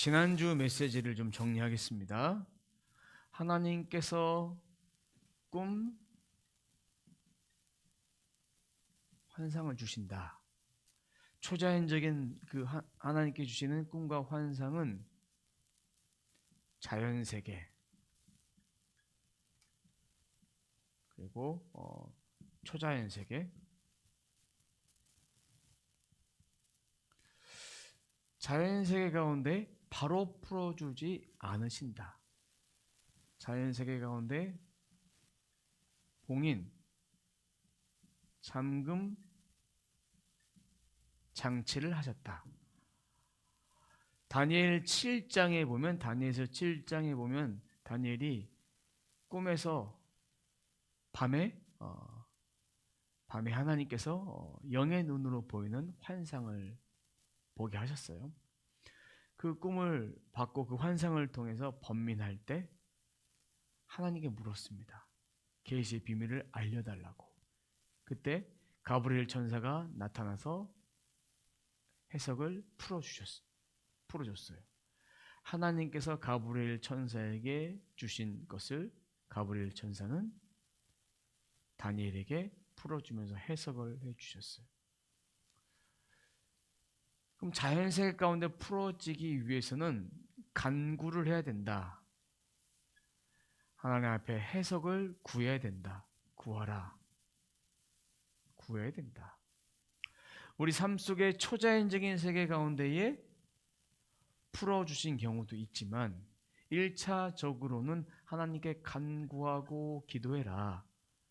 지난주 메시지를 좀 정리하겠습니다. 하나님께서 꿈, 환상을 주신다. 초자연적인 그 하나님께 주시는 꿈과 환상은 자연세계 그리고 초자연세계, 자연세계 가운데 바로 풀어주지 않으신다. 자연세계 가운데 봉인, 잠금, 장치를 하셨다. 다니엘 7장에 보면 다니엘이 꿈에서 밤에 하나님께서 영의 눈으로 보이는 환상을 보게 하셨어요. 그 꿈을 받고 그 환상을 통해서 번민할 때 하나님께 물었습니다. 계시의 비밀을 알려달라고. 그때 가브리엘 천사가 나타나서 해석을 풀어줬어요. 하나님께서 가브리엘 천사에게 주신 것을 가브리엘 천사는 다니엘에게 풀어주면서 해석을 해주셨어요. 그럼 자연세계 가운데 풀어지기 위해서는 간구를 해야 된다. 하나님 앞에 해석을 구해야 된다. 구하라. 구해야 된다. 우리 삶 속의 초자연적인 세계 가운데에 풀어주신 경우도 있지만 1차적으로는 하나님께 간구하고 기도해라.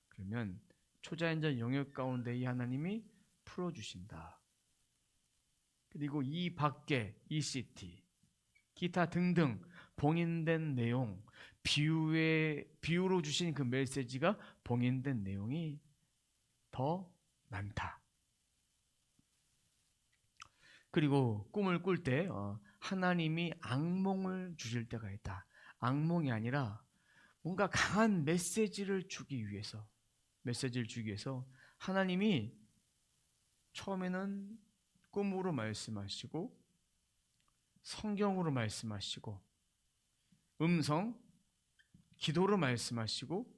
그러면 초자연적 영역 가운데 이 하나님이 풀어주신다. 그리고 이 밖에 ECT, 기타 등등 봉인된 내용, 비유로 주신 그 메시지가 봉인된 내용이 더 많다. 그리고 꿈을 꿀 때 하나님이 악몽을 주실 때가 있다. 악몽이 아니라 뭔가 강한 메시지를 주기 위해서 하나님이 처음에는 꿈으로 말씀하시고 성경으로 말씀하시고 음성, 기도로 말씀하시고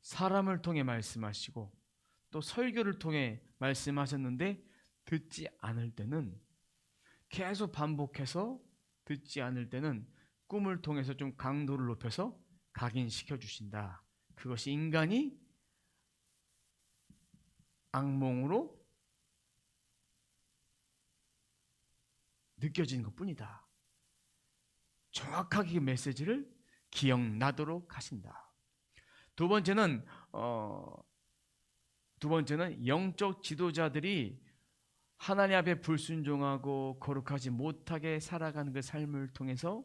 사람을 통해 말씀하시고 또 설교를 통해 말씀하셨는데 듣지 않을 때는 계속 반복해서 듣지 않을 때는 꿈을 통해서 좀 강도를 높여서 각인시켜 주신다. 그것이 인간이 악몽으로 느껴지는 것뿐이다. 정확하게 그 메시지를 기억나도록 하신다. 두 번째는 영적 지도자들이 하나님 앞에 불순종하고 거룩하지 못하게 살아가는 그 삶을 통해서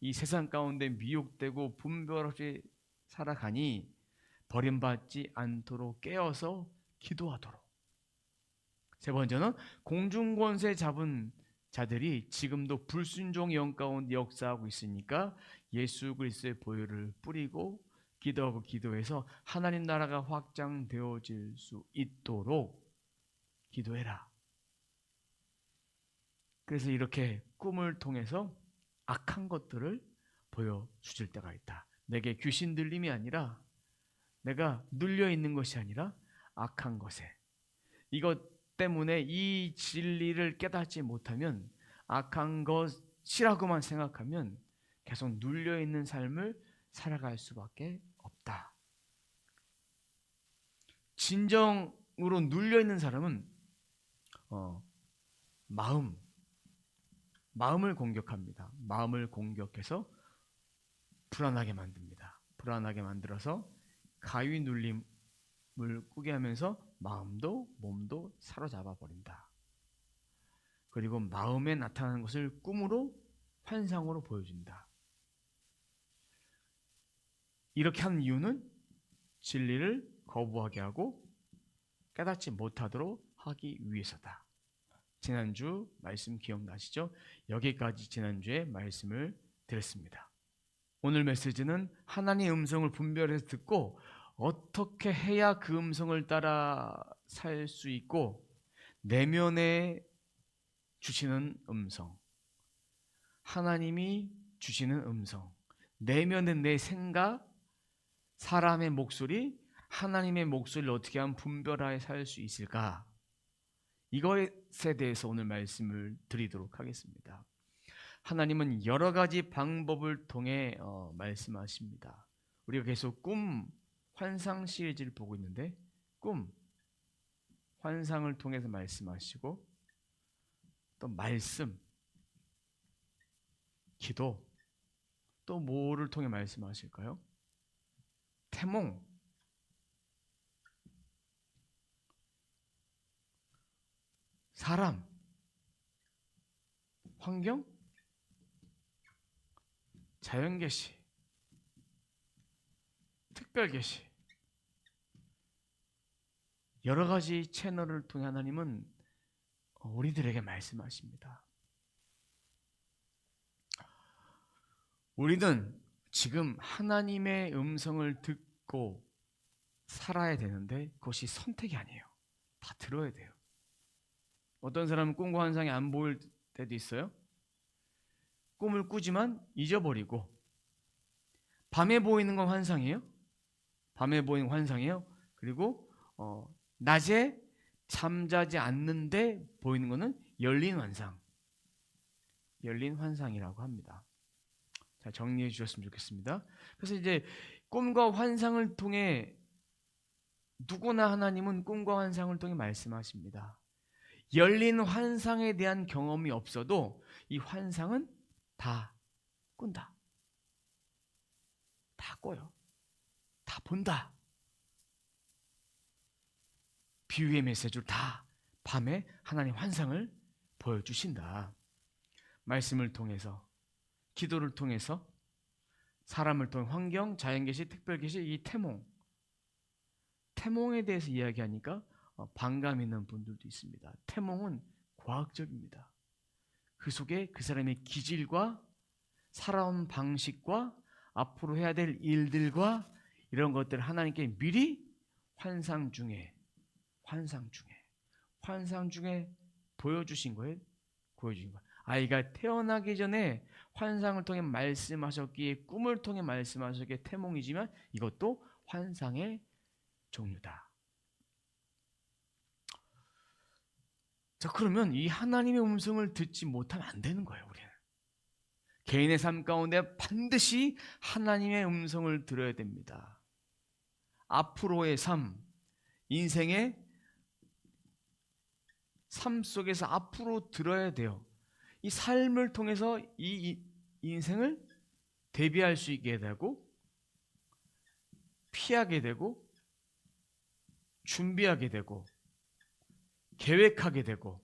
이 세상 가운데 미혹되고 분별 없이 살아가니 버림받지 않도록 깨어서 기도하도록. 세 번째는 공중권세 잡은 자들이 지금도 불순종의 영 가운데 역사하고 있으니까 예수 그리스도의 보혈을 뿌리고 기도하고 기도해서 하나님 나라가 확장되어질 수 있도록 기도해라. 그래서 이렇게 꿈을 통해서 악한 것들을 보여주실 때가 있다. 내게 귀신 들림이 아니라 내가 눌려있는 것이 아니라 악한 것에 이것 때문에 이 진리를 깨닫지 못하면 악한 것이라고만 생각하면 계속 눌려있는 삶을 살아갈 수밖에 없다. 진정으로 눌려있는 사람은 마음을 공격합니다. 마음을 공격해서 불안하게 만듭니다. 불안하게 만들어서 가위 눌림을 꾸게 하면서 마음도 몸도 사로잡아 버린다. 그리고 마음에 나타나는 것을 꿈으로 환상으로 보여준다. 이렇게 하는 이유는 진리를 거부하게 하고 깨닫지 못하도록 하기 위해서다. 지난주 말씀 기억나시죠? 여기까지 지난주에 말씀을 드렸습니다. 오늘 메시지는 하나님의 음성을 분별해서 듣고 어떻게 해야 그 음성을 따라 살 수 있고 내면에 주시는 음성, 하나님이 주시는 음성, 내면의 내 생각, 사람의 목소리, 하나님의 목소리를 어떻게 하면 분별하여 살 수 있을까? 이것에 대해서 오늘 말씀을 드리도록 하겠습니다. 하나님은 여러 가지 방법을 통해 말씀하십니다. 우리가 계속 꿈, 환상 시리즈를 보고 있는데 꿈, 환상을 통해서 말씀하시고 또 말씀, 기도, 또 뭐를 통해 말씀하실까요? 태몽, 사람, 환경, 자연계시, 특별계시, 여러 가지 채널을 통해 하나님은 우리들에게 말씀하십니다. 우리는 지금 하나님의 음성을 듣고 살아야 되는데 그것이 선택이 아니에요. 다 들어야 돼요. 어떤 사람은 꿈과 환상이 안 보일 때도 있어요. 꿈을 꾸지만 잊어버리고, 밤에 보이는 건 환상이에요. 밤에 보이는 환상이에요. 그리고 낮에 잠자지 않는데 보이는 것은 열린 환상, 열린 환상이라고 합니다. 자, 정리해 주셨으면 좋겠습니다. 그래서 이제 꿈과 환상을 통해 누구나 하나님은 꿈과 환상을 통해 말씀하십니다. 열린 환상에 대한 경험이 없어도 이 환상은 다 꾼다. 다 꿔요. 다 본다. 비유의 메시지를 다 밤에 하나님 환상을 보여주신다. 말씀을 통해서, 기도를 통해서, 사람을 통해 환경, 자연계시, 특별계시, 이 태몽에 대해서 이야기하니까 반감 있는 분들도 있습니다. 태몽은 과학적입니다. 그 속에 그 사람의 기질과 살아온 방식과 앞으로 해야 될 일들과 이런 것들을 하나님께 미리 환상 중에 보여주신 거예요. 아이가 태어나기 전에 환상을 통해 말씀하셨기에, 꿈을 통해 말씀하셨기에 태몽이지만 이것도 환상의 종류다. 자, 그러면 이 하나님의 음성을 듣지 못하면 안 되는 거예요. 우리는 개인의 삶 가운데 반드시 하나님의 음성을 들어야 됩니다. 앞으로의 삶, 인생의 삶 속에서 앞으로 들어야 돼요. 이 삶을 통해서 이 인생을 대비할 수 있게 되고, 피하게 되고, 준비하게 되고, 계획하게 되고,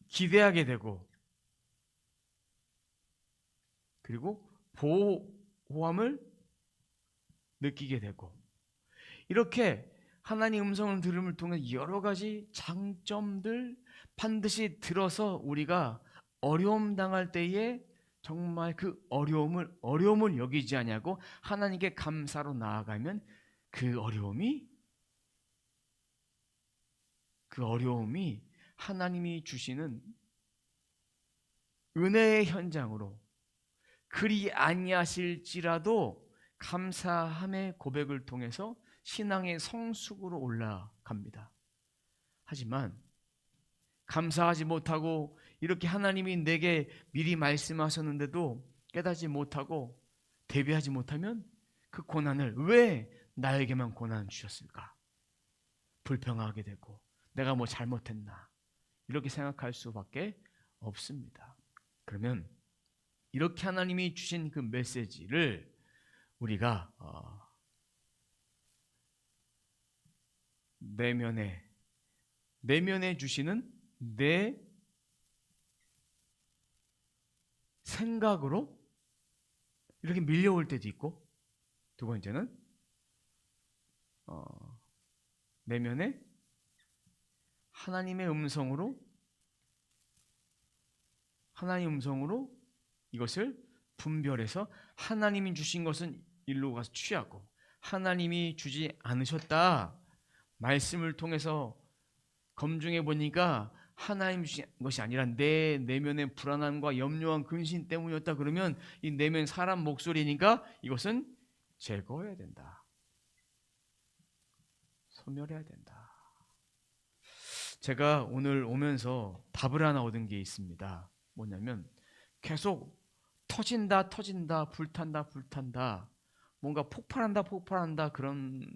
기대하게 되고, 그리고 보호함을 느끼게 되고, 이렇게 하나님 음성을 들음을 통해 여러 가지 장점들 반드시 들어서 우리가 어려움 당할 때에 정말 그 어려움을 여기지 아니하고 하나님께 감사로 나아가면 그 어려움이 하나님이 주시는 은혜의 현장으로, 그리 아니하실지라도 감사함의 고백을 통해서 신앙의 성숙으로 올라갑니다. 하지만 감사하지 못하고 이렇게 하나님이 내게 미리 말씀하셨는데도 깨닫지 못하고 대비하지 못하면 그 고난을, 왜 나에게만 고난 주셨을까? 불평하게 되고 내가 뭐 잘못했나 이렇게 생각할 수밖에 없습니다. 그러면 이렇게 하나님이 주신 그 메시지를 우리가 내면에 주시는 내 생각으로 이렇게 밀려올 때도 있고, 두 번째는 내면에 하나님의 음성으로 이것을 분별해서 하나님이 주신 것은 일로 가서 취하고, 하나님이 주지 않으셨다 말씀을 통해서 검증해 보니까 하나님 주신 것이 아니라 내 내면의 불안함과 염려한 근심 때문이었다 그러면 이 내면 사람 목소리니까 이것은 제거해야 된다. 소멸해야 된다. 제가 오늘 오면서 답을 하나 얻은 게 있습니다. 뭐냐면 계속 터진다, 불탄다, 뭔가 폭발한다 그런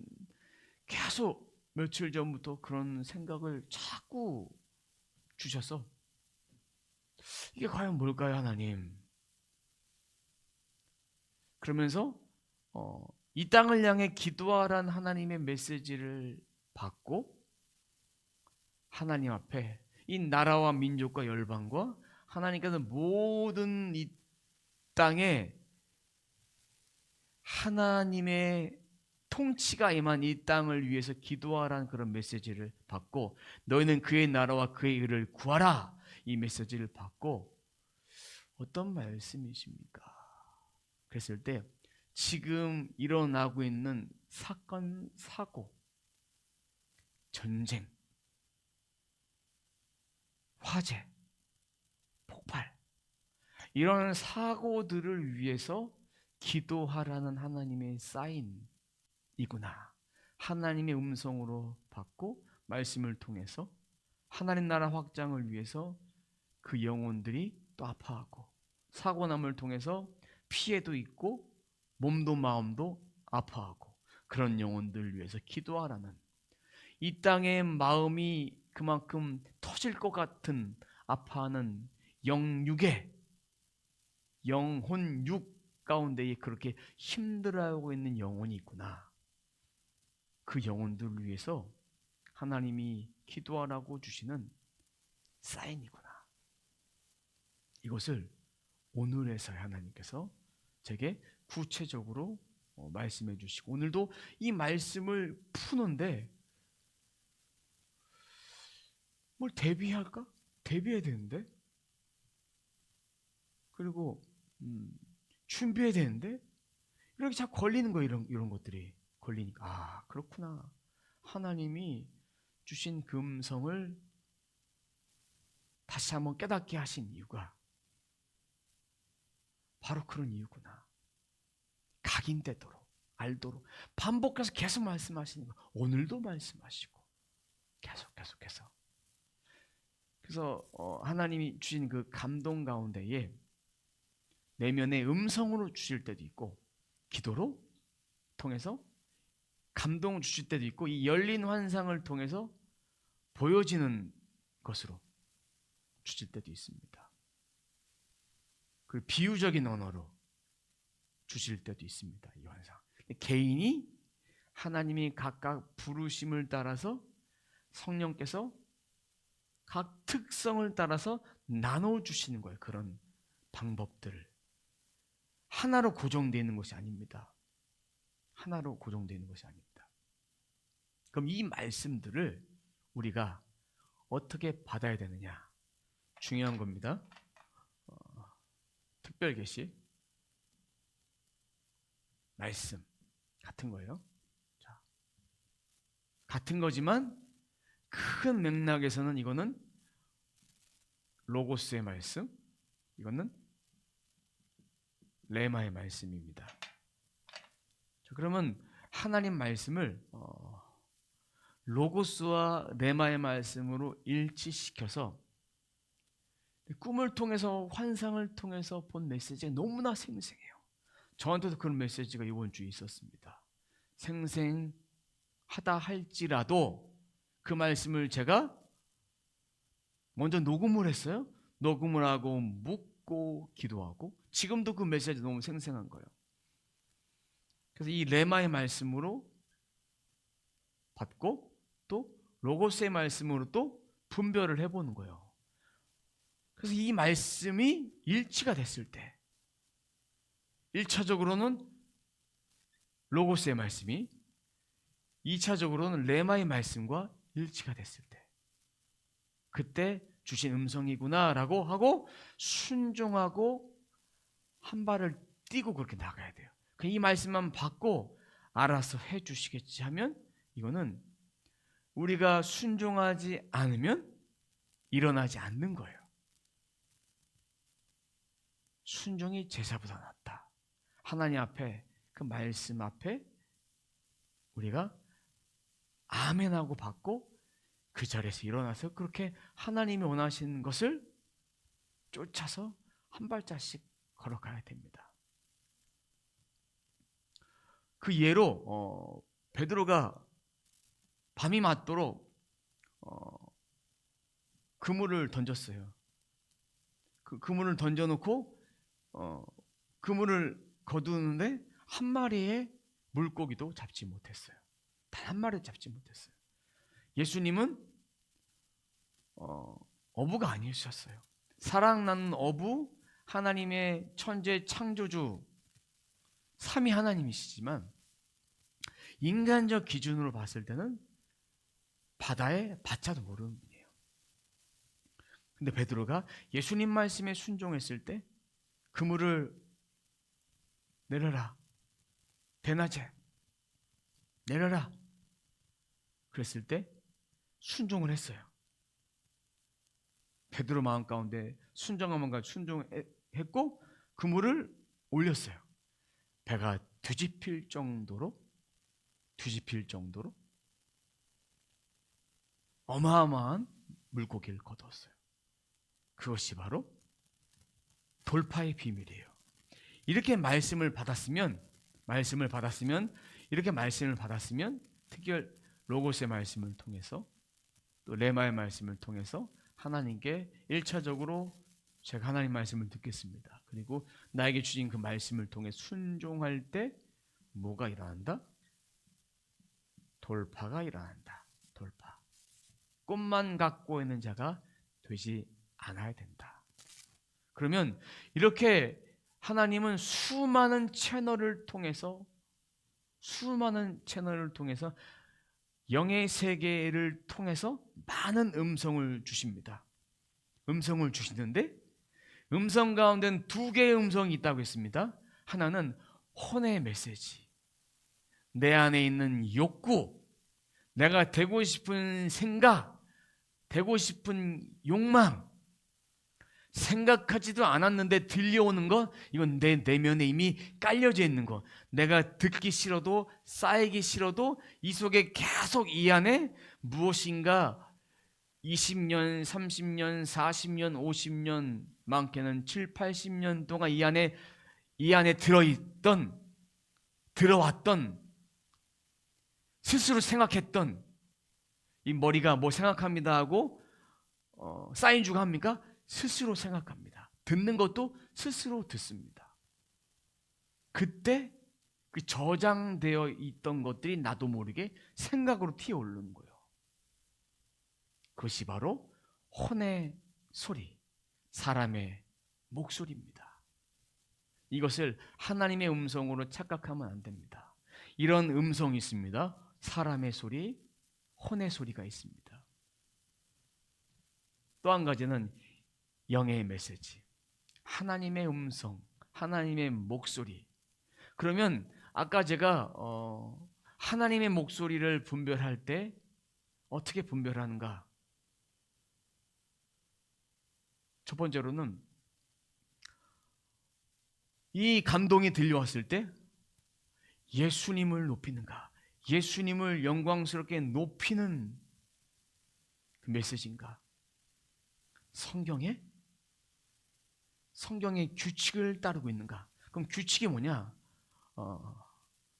계속 며칠 전부터 그런 생각을 자꾸 주셔서 이게 과연 뭘까요, 하나님? 그러면서 이 땅을 향해 기도하라는 하나님의 메시지를 받고 하나님 앞에 이 나라와 민족과 열방과 하나님께서 모든 이 땅에 하나님의 통치가 임한 이 땅을 위해서 기도하라는 그런 메시지를 받고 너희는 그의 나라와 그의 의를 구하라 이 메시지를 받고 어떤 말씀이십니까? 그랬을 때 지금 일어나고 있는 사건, 사고, 전쟁, 화재, 폭발 이런 사고들을 위해서 기도하라는 하나님의 사인이구나. 하나님의 음성으로 받고 말씀을 통해서 하나님 나라 확장을 위해서 그 영혼들이 또 아파하고 사고남을 통해서 피해도 있고 몸도 마음도 아파하고 그런 영혼들을 위해서 기도하라는 이 땅의 마음이 그만큼 터질 것 같은 아파하는 영육의 영혼육 가운데에 그렇게 힘들어하고 있는 영혼이 있구나. 그 영혼들을 위해서 하나님이 기도하라고 주시는 사인이구나. 이것을 오늘에서야 하나님께서 제게 구체적으로 말씀해 주시고 오늘도 이 말씀을 푸는데 뭘 대비할까? 대비해야 되는데 그리고 준비해야 되는데 이렇게 자꾸 걸리는 거예요. 이런 것들이 걸리니까 아 그렇구나. 하나님이 주신 그 음성을 다시 한번 깨닫게 하신 이유가 바로 그런 이유구나. 각인되도록 알도록 반복해서 계속 말씀하시는 거 오늘도 말씀하시고 계속해서 그래서 하나님이 주신 그 감동 가운데에 내면의 음성으로 주실 때도 있고 기도로 통해서 감동을 주실 때도 있고 이 열린 환상을 통해서 보여지는 것으로 주실 때도 있습니다. 그 비유적인 언어로 주실 때도 있습니다. 이 환상. 개인이 하나님이 각각 부르심을 따라서 성령께서 각 특성을 따라서 나눠 주시는 거예요. 그런 방법들을 하나로 고정되어 있는 것이 아닙니다. 하나로 고정되어 있는 것이 아닙니다. 그럼 이 말씀들을 우리가 어떻게 받아야 되느냐? 중요한 겁니다. 특별 계시 말씀 같은 거예요. 자, 같은 거지만 큰 맥락에서는 이거는 로고스의 말씀, 이거는 레마의 말씀입니다. 자, 그러면 하나님 말씀을 로고스와 레마의 말씀으로 일치시켜서 꿈을 통해서 환상을 통해서 본 메시지가 너무나 생생해요. 저한테도 그런 메시지가 이번 주에 있었습니다. 생생하다 할지라도 그 말씀을 제가 먼저 녹음을 했어요. 녹음을 하고 묻고 기도하고 지금도 그 메시지 너무 생생한 거예요. 그래서 이 레마의 말씀으로 받고 또 로고스의 말씀으로 또 분별을 해보는 거예요. 그래서 이 말씀이 일치가 됐을 때 1차적으로는 로고스의 말씀이 2차적으로는 레마의 말씀과 일치가 됐을 때 그때 주신 음성이구나라고 하고 순종하고 한 발을 뛰고 그렇게 나가야 돼요. 이 말씀만 받고 알아서 해 주시겠지 하면 이거는 우리가 순종하지 않으면 일어나지 않는 거예요. 순종이 제사보다 낫다. 하나님 앞에, 그 말씀 앞에 우리가 아멘하고 받고 그 자리에서 일어나서 그렇게 하나님이 원하시는 것을 쫓아서 한 발자씩 걸어가야 됩니다. 그 예로 베드로가 밤이 맞도록 그물을 던졌어요. 그 그물을 던져놓고 그물을 거두는데 한 마리의 물고기도 잡지 못했어요. 단 한 마리도 잡지 못했어요. 예수님은 어부가 아니셨어요. 사랑 나는 어부, 하나님의 천재 창조주, 삼위 하나님이시지만 인간적 기준으로 봤을 때는 바다의 바자도 모르는 분이에요. 근데 베드로가 예수님 말씀에 순종했을 때 그물을 내려라, 대낮에 내려라 그랬을 때 순종을 했어요. 베드로 마음 가운데 순종한 마음과 순종했고 그물을 올렸어요. 배가 뒤집힐 정도로 어마어마한 물고기를 거두었어요. 그것이 바로 돌파의 비밀이에요. 이렇게 말씀을 받았으면 특별 로고스의 말씀을 통해서 또 레마의 말씀을 통해서 하나님께 1차적으로 제가 하나님 말씀을 듣겠습니다. 그리고 나에게 주신 그 말씀을 통해 순종할 때 뭐가 일어난다? 돌파가 일어난다. 돌파. 꿈만 갖고 있는 자가 되지 않아야 된다. 그러면 이렇게 하나님은 수많은 채널을 통해서 영의 세계를 통해서 많은 음성을 주십니다. 음성을 주시는데 음성 가운데는 두 개의 음성이 있다고 했습니다. 하나는 혼의 메시지, 내 안에 있는 욕구, 내가 되고 싶은 생각, 되고 싶은 욕망, 생각하지도 않았는데 들려오는 것, 이건 내 내면에 이미 깔려져 있는 것, 내가 듣기 싫어도 쌓이기 싫어도 이 속에 계속 이 안에 무엇인가 20년, 30년, 40년, 50년, 많게는 7, 80년 동안 이 안에 들어왔던, 스스로 생각했던, 이 머리가 뭐 생각합니다 하고 사인 주고 합니까? 스스로 생각합니다. 듣는 것도 스스로 듣습니다. 그때 그 저장되어 있던 것들이 나도 모르게 생각으로 튀어오르는 거예요. 그것이 바로 혼의 소리, 사람의 목소리입니다. 이것을 하나님의 음성으로 착각하면 안 됩니다. 이런 음성이 있습니다. 사람의 소리, 혼의 소리가 있습니다. 또 한 가지는 영의 메시지, 하나님의 음성, 하나님의 목소리. 그러면 아까 제가 하나님의 목소리를 분별할 때 어떻게 분별하는가? 첫 번째로는 이 감동이 들려왔을 때 예수님을 높이는가, 예수님을 영광스럽게 높이는 그 메시지인가? 성경의 규칙을 따르고 있는가? 그럼 규칙이 뭐냐?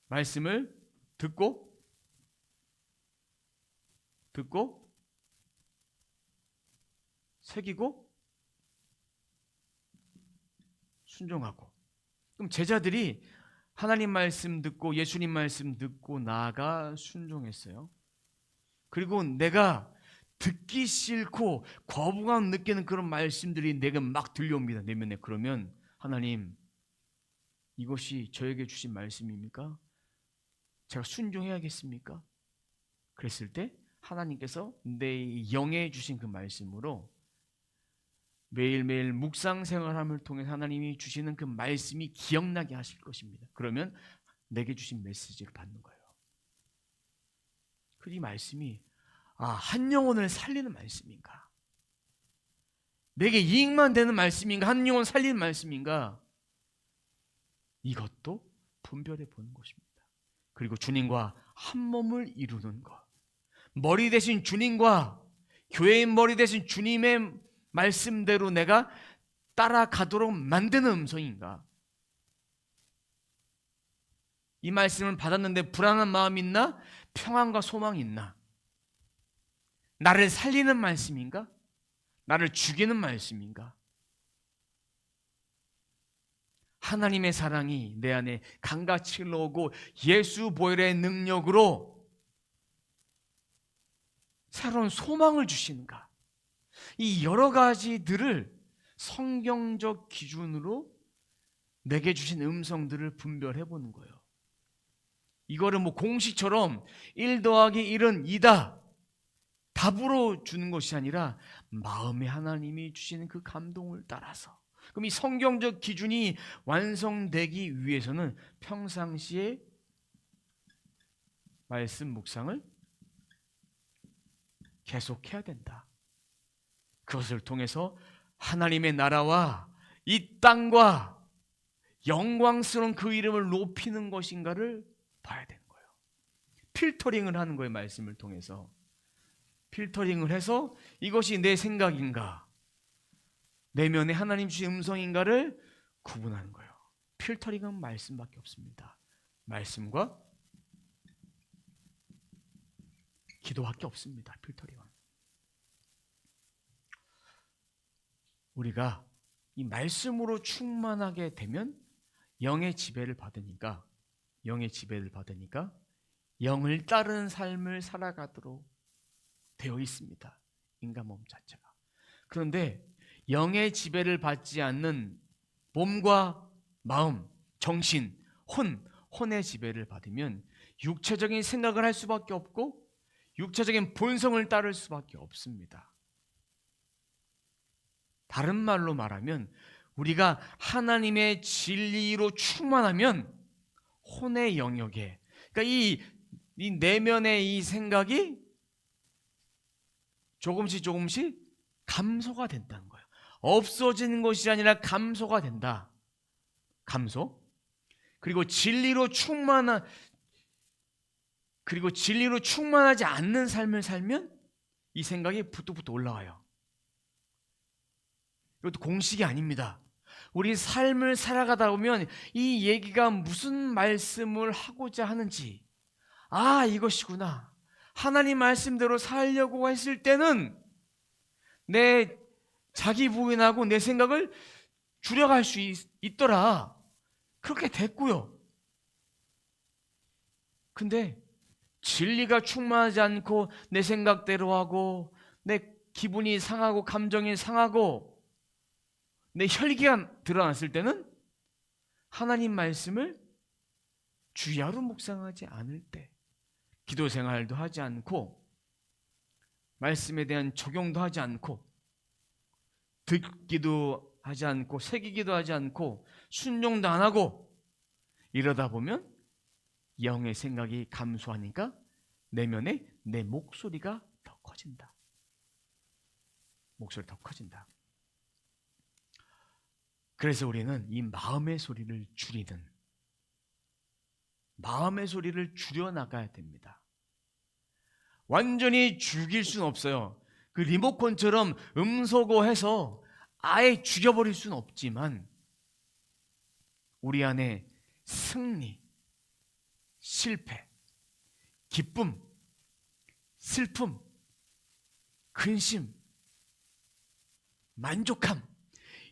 말씀을 듣고 새기고 순종하고. 그럼 제자들이 하나님 말씀 듣고 예수님 말씀 듣고 나아가 순종했어요. 그리고 내가 듣기 싫고 거부감 느끼는 그런 말씀들이 내게 막 들려옵니다. 내면에. 그러면 하나님, 이것이 저에게 주신 말씀입니까? 제가 순종해야겠습니까? 그랬을 때 하나님께서 내 영에 주신 그 말씀으로 매일매일 묵상 생활함을 통해 하나님이 주시는 그 말씀이 기억나게 하실 것입니다. 그러면 내게 주신 메시지를 받는 거예요. 그 이 말씀이 한 영혼을 살리는 말씀인가? 내게 이익만 되는 말씀인가? 한 영혼 살리는 말씀인가? 이것도 분별해 보는 것입니다. 그리고 주님과 한 몸을 이루는 것, 머리 대신 주님과 교회의 머리 대신 주님의 말씀대로 내가 따라가도록 만드는 음성인가? 이 말씀을 받았는데 불안한 마음이 있나? 평안과 소망이 있나? 나를 살리는 말씀인가? 나를 죽이는 말씀인가? 하나님의 사랑이 내 안에 강같이 흘러오고 예수 보혈의 능력으로 새로운 소망을 주시는가? 이 여러 가지들을 성경적 기준으로 내게 주신 음성들을 분별해 보는 거예요. 이거를 뭐 공식처럼 1 더하기 1은 2다 답으로 주는 것이 아니라 마음에 하나님이 주시는 그 감동을 따라서. 그럼 이 성경적 기준이 완성되기 위해서는 평상시에 말씀 묵상을 계속해야 된다. 그것을 통해서 하나님의 나라와 이 땅과 영광스러운 그 이름을 높이는 것인가를 봐야 되는 거예요. 필터링을 하는 거예요. 말씀을 통해서 필터링을 해서 이것이 내 생각인가, 내면에 하나님 주신 음성인가를 구분하는 거예요. 필터링은 말씀밖에 없습니다. 말씀과 기도밖에 없습니다. 필터링은. 우리가 이 말씀으로 충만하게 되면 영의 지배를 받으니까 영을 따르는 삶을 살아가도록 되어 있습니다. 인간 몸 자체가. 그런데 영의 지배를 받지 않는 몸과 마음, 정신, 혼의 지배를 받으면 육체적인 생각을 할 수밖에 없고 육체적인 본성을 따를 수밖에 없습니다. 다른 말로 말하면 우리가 하나님의 진리로 충만하면 혼의 영역에, 그러니까 이 내면의 이 생각이 조금씩 감소가 된다는 거예요. 없어지는 것이 아니라 감소가 된다. 감소. 그리고 진리로 충만하지 않는 삶을 살면 이 생각이 부뚝부뚝 올라와요. 이것도 공식이 아닙니다. 우리 삶을 살아가다 보면 이 얘기가 무슨 말씀을 하고자 하는지, 이것이구나. 하나님 말씀대로 살려고 했을 때는 내 자기 부인하고 내 생각을 줄여갈 수 있더라. 그렇게 됐고요. 근데 진리가 충만하지 않고 내 생각대로 하고 내 기분이 상하고 감정이 상하고 내 혈기가 드러났을 때는 하나님 말씀을 주야로 묵상하지 않을 때, 기도 생활도 하지 않고 말씀에 대한 적용도 하지 않고 듣기도 하지 않고 새기기도 하지 않고 순종도 안 하고 이러다 보면 영의 생각이 감소하니까 내면에 내 목소리가 더 커진다. 목소리 더 커진다. 그래서 우리는 이 마음의 소리를 줄여나가야 됩니다. 완전히 죽일 수는 없어요. 그 리모컨처럼 음소거해서 아예 죽여버릴 수는 없지만 우리 안에 승리, 실패, 기쁨, 슬픔, 근심, 만족함,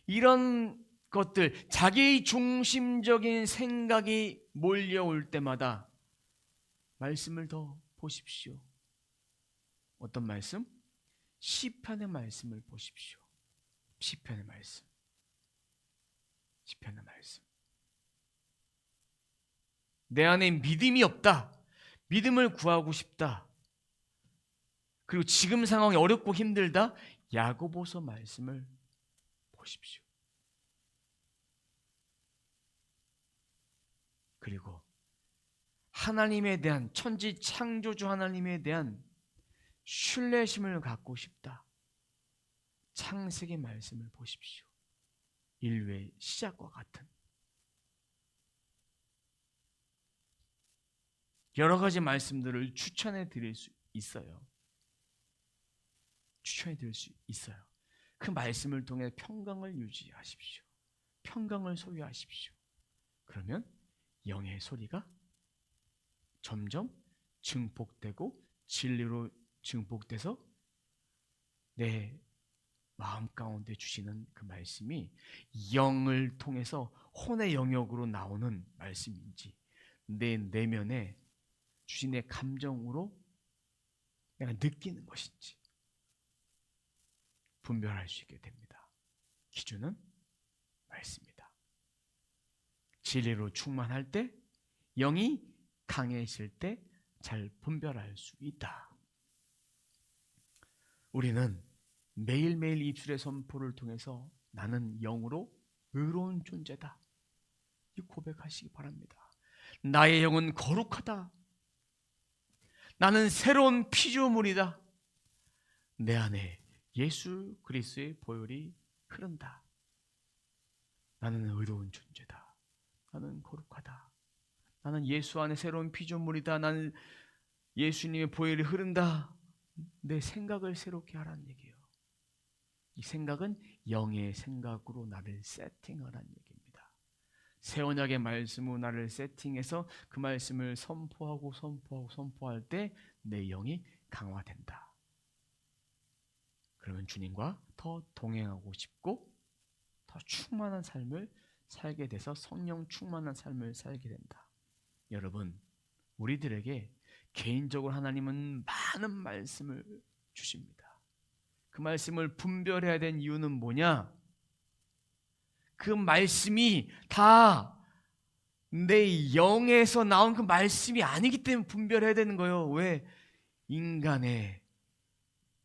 이런 것들, 자기 중심적인 생각이 몰려올 때마다 말씀을 더 보십시오. 어떤 말씀? 시편의 말씀을 보십시오. 시편의 말씀. 내 안에 믿음이 없다. 믿음을 구하고 싶다. 그리고 지금 상황이 어렵고 힘들다. 야고보서 말씀을 보십시오. 그리고 하나님에 대한, 천지 창조주 하나님에 대한 신뢰심을 갖고 싶다. 창세기 말씀을 보십시오. 인류의 시작과 같은 여러 가지 말씀들을 추천해 드릴 수 있어요. 추천해 드릴 수 있어요. 그 말씀을 통해 평강을 유지하십시오. 평강을 소유하십시오. 그러면 영의 소리가 점점 증폭되고 진리로 증폭돼서 내 마음 가운데 주시는 그 말씀이 영을 통해서 혼의 영역으로 나오는 말씀인지 내 내면에 주신 내 감정으로 내가 느끼는 것인지 분별할 수 있게 됩니다. 기준은 말씀이다. 진리로 충만할 때, 영이 강해질 때 잘 분별할 수 있다. 우리는 매일매일 입술의 선포를 통해서 나는 영으로 의로운 존재다. 이 고백하시기 바랍니다. 나의 영은 거룩하다. 나는 새로운 피조물이다. 내 안에 예수 그리스도의 보혈이 흐른다. 나는 의로운 존재다. 나는 거룩하다. 나는 예수 안에 새로운 피조물이다. 나는 예수님의 보혈이 흐른다. 내 생각을 새롭게 하라는 얘기예요. 이 생각은 영의 생각으로 나를 세팅하라는 얘기입니다. 새 언약의 말씀으로 나를 세팅해서 그 말씀을 선포할 때 내 영이 강화된다. 그러면 주님과 더 동행하고 싶고 더 충만한 삶을 살게 돼서 성령 충만한 삶을 살게 된다. 여러분, 우리들에게 개인적으로 하나님은 많은 말씀을 주십니다. 그 말씀을 분별해야 되는 이유는 뭐냐? 그 말씀이 다 내 영에서 나온 그 말씀이 아니기 때문에 분별해야 되는 거예요. 왜? 인간의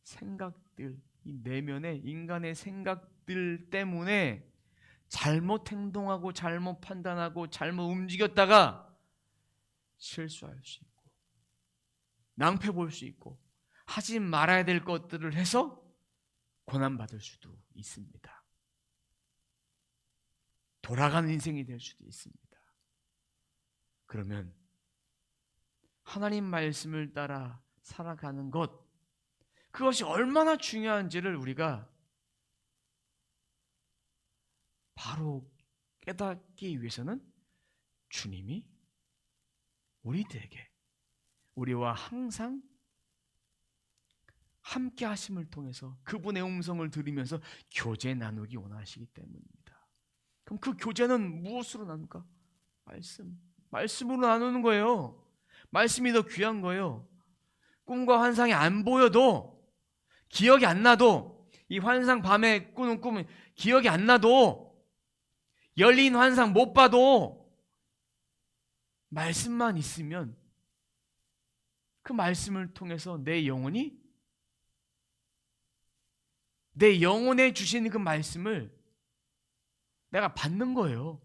생각들, 이 내면의 인간의 생각들 때문에 잘못 행동하고 잘못 판단하고 잘못 움직였다가 실수할 수 있고 낭패 볼 수 있고 하지 말아야 될 것들을 해서 고난받을 수도 있습니다. 돌아가는 인생이 될 수도 있습니다. 그러면 하나님 말씀을 따라 살아가는 것, 그것이 얼마나 중요한지를 우리가 바로 깨닫기 위해서는 주님이 우리들에게 우리와 항상 함께 하심을 통해서 그분의 음성을 들으면서 교제 나누기 원하시기 때문입니다. 그럼 그 교제는 무엇으로 나눌까? 말씀으로 나누는 거예요. 말씀이 더 귀한 거예요. 꿈과 환상이 안 보여도, 기억이 안 나도, 이 환상 밤에 꾸는 꿈은 기억이 안 나도, 열린 환상 못 봐도 말씀만 있으면 그 말씀을 통해서 내 영혼에 주시는 그 말씀을 내가 받는 거예요.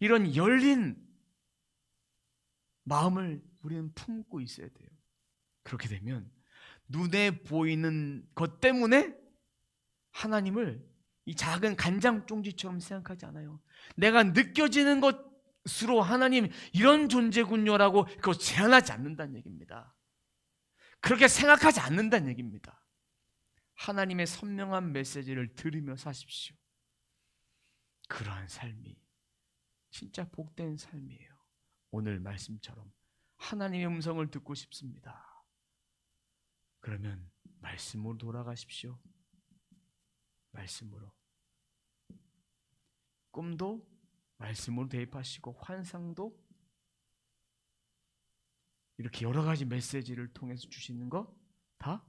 이런 열린 마음을 우리는 품고 있어야 돼요. 그렇게 되면 눈에 보이는 것 때문에 하나님을 이 작은 간장종지처럼 생각하지 않아요. 내가 느껴지는 것으로 하나님 이런 존재군요라고 그거 제한하지 않는다는 얘기입니다. 그렇게 생각하지 않는다는 얘기입니다. 하나님의 선명한 메시지를 들으며 사십시오. 그러한 삶이 진짜 복된 삶이에요. 오늘 말씀처럼 하나님의 음성을 듣고 싶습니다. 그러면 말씀으로 돌아가십시오. 말씀으로. 꿈도 말씀으로 대입하시고 환상도 이렇게 여러 가지 메시지를 통해서 주시는 거 다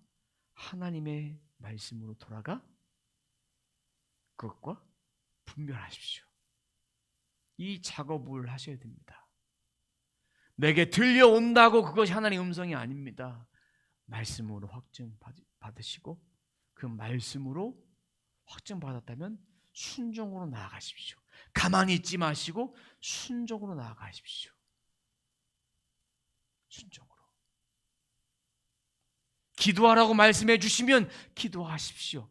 하나님의 말씀으로 돌아가 그것과 분별하십시오. 이 작업을 하셔야 됩니다. 내게 들려온다고 그것이 하나님의 음성이 아닙니다. 말씀으로 확증 받으시고 그 말씀으로 확증 받았다면 순종으로 나아가십시오. 가만히 있지 마시고 순종으로 나아가십시오. 순종으로. 기도하라고 말씀해 주시면 기도하십시오.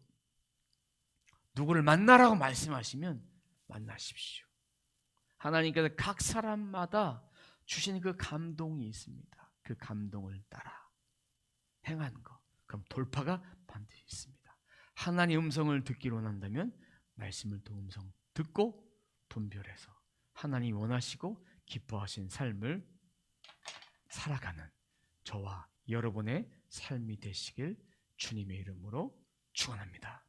누구를 만나라고 말씀하시면 만나십시오. 하나님께서 각 사람마다 주신 그 감동이 있습니다. 그 감동을 따라 행하는 것, 그럼 돌파가 반드시 있습니다. 하나님 음성을 듣기로 한다면 말씀을 또 음성 듣고 분별해서 하나님이 원하시고 기뻐하신 삶을 살아가는 저와 여러분의 삶이 되시길 주님의 이름으로 축원합니다.